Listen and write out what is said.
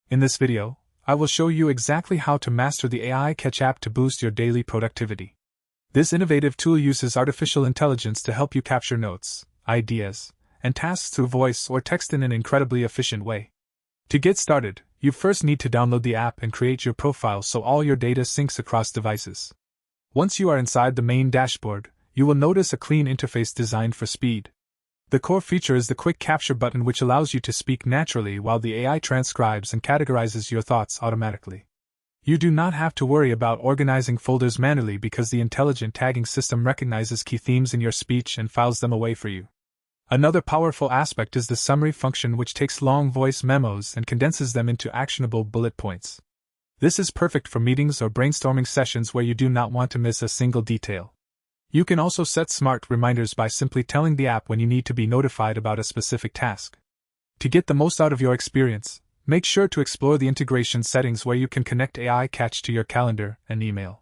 In this video, I will show you exactly how to master the AI Catch app to boost your daily productivity. This innovative tool uses artificial intelligence to help you capture notes, ideas, and tasks through voice or text in an incredibly efficient way. To get started, you first need to download the app and create your profile so all your data syncs across devices. Once you are inside the main dashboard, you will notice a clean interface designed for speed. The core feature is the quick capture button, which allows you to speak naturally while the AI transcribes and categorizes your thoughts automatically. You do not have to worry about organizing folders manually because the intelligent tagging system recognizes key themes in your speech and files them away for you. Another powerful aspect is the summary function, which takes long voice memos and condenses them into actionable bullet points. This is perfect for meetings or brainstorming sessions where you do not want to miss a single detail. You can also set smart reminders by simply telling the app when you need to be notified about a specific task. To get the most out of your experience, make sure to explore the integration settings where you can connect AI Catch to your calendar and email.